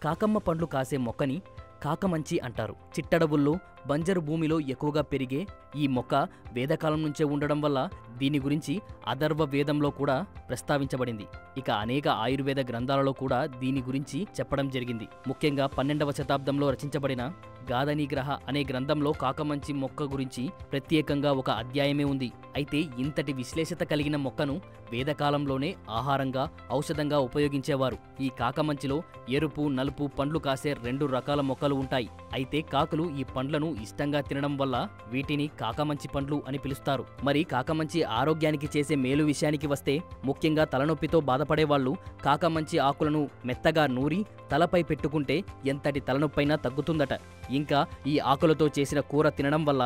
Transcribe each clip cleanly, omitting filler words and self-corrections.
కాకమ్మ పండ్లు కాసే మొక్కని కాకమంచి అంటారు. చిట్టడవుల్లో బంజరు భూమిలో ఎక్కువగా పెరిగే ఈ మొక్క వేదకాలం నుంచే ఉండడం వల్ల దీని గురించి అథర్వ వేదంలో కూడా ప్రస్తావించబడింది. ఇక అనేక ఆయుర్వేద గ్రంథాలలో కూడా దీని గురించి చెప్పడం జరిగింది. ముఖ్యంగా 12వ శతాబ్దంలో రచించబడిన గాదనిగ్రహ అనే గ్రంథంలో కాకమంచి మొక్క గురించి ప్రత్యేకంగా ఒక అధ్యాయమే ఉంది. అయితే ఇంతటి విశ్లేషత కలిగిన మొక్కను వేదకాలంలోనే ఆహారంగా, ఔషధంగా ఉపయోగించేవారు. ఈ కాకమంచిలో ఎరుపు, నలుపు పండ్లు కాసే 2 రకాల మొక్కలు ఉంటాయి. అయితే కాకులు ఈ పండ్లను ఇష్టంగా తినడం వల్ల వీటిని కాకమంచి పండ్లు అని పిలుస్తారు. మరి కాకమంచి ఆరోగ్యానికి చేసే మేలు విషయానికి వస్తే, ముఖ్యంగా తలనొప్పితో బాధపడేవాళ్లు కాకమంచి ఆకులను మెత్తగా నూరి తలపై పెట్టుకుంటే ఎంతటి తలనొప్పైనా తగ్గుతుందట. ఇంకా ఈ ఆకులతో చేసిన కూర తినడం వల్ల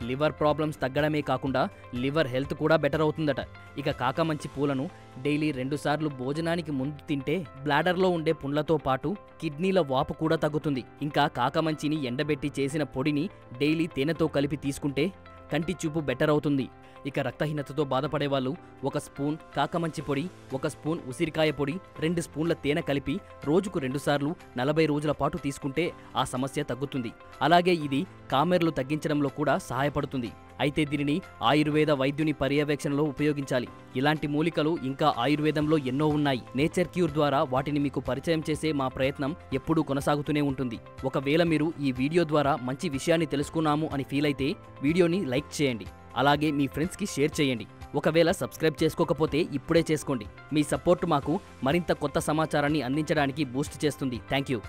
లివర్ ప్రాబ్లమ్స్ తగ్గడమే కాకుండా లివర్ హెల్త్ కూడా బెటర్ అవుతుందట. ఇక కాకమంచి పూలను డైలీ 2 సార్లు భోజనానికి ముందు తింటే బ్లాడర్లో ఉండే పుండ్లతో పాటు కిడ్నీల వాపు కూడా తగ్గుతుంది. ఇంకా కాకమంచిని ఎండబెట్టి చేసిన పొడిని డైలీ తేనెతో కలిపి తీసుకుంటే కంటి చూపు బెటర్ అవుతుంది. ఇక రక్తహీనతతో బాధపడేవాళ్ళు 1 స్పూన్ కాకమంచి పొడి, 1 స్పూన్ ఉసిరికాయ పొడి, 2 స్పూన్ల తేనె కలిపి రోజుకు 2 సార్లు 40 రోజుల పాటు తీసుకుంటే ఆ సమస్య తగ్గుతుంది. అలాగే ఇది కామెర్లు తగ్గించడంలో కూడా సహాయపడుతుంది. అయితే దీనిని ఆయుర్వేద వైద్యుని పర్యవేక్షణలో ఉపయోగించాలి. ఇలాంటి మూలికలు ఇంకా ఆయుర్వేదంలో ఎన్నో ఉన్నాయి. నేచర్ క్యూర్ ద్వారా వాటిని మీకు పరిచయం చేసే మా ప్రయత్నం ఎప్పుడూ కొనసాగుతూనే ఉంటుంది. ఒకవేళ మీరు ఈ వీడియో ద్వారా మంచి విషయాన్ని తెలుసుకున్నాము అని ఫీల్ అయితే వీడియోని లైక్ చేయండి. అలాగే మీ ఫ్రెండ్స్కి షేర్ చేయండి. ఒకవేళ సబ్స్క్రైబ్ చేసుకోకపోతే ఇప్పుడే చేసుకోండి. మీ సపోర్ట్ మాకు మరింత కొత్త సమాచారాన్ని అందించడానికి బూస్ట్ చేస్తుంది. Thank you.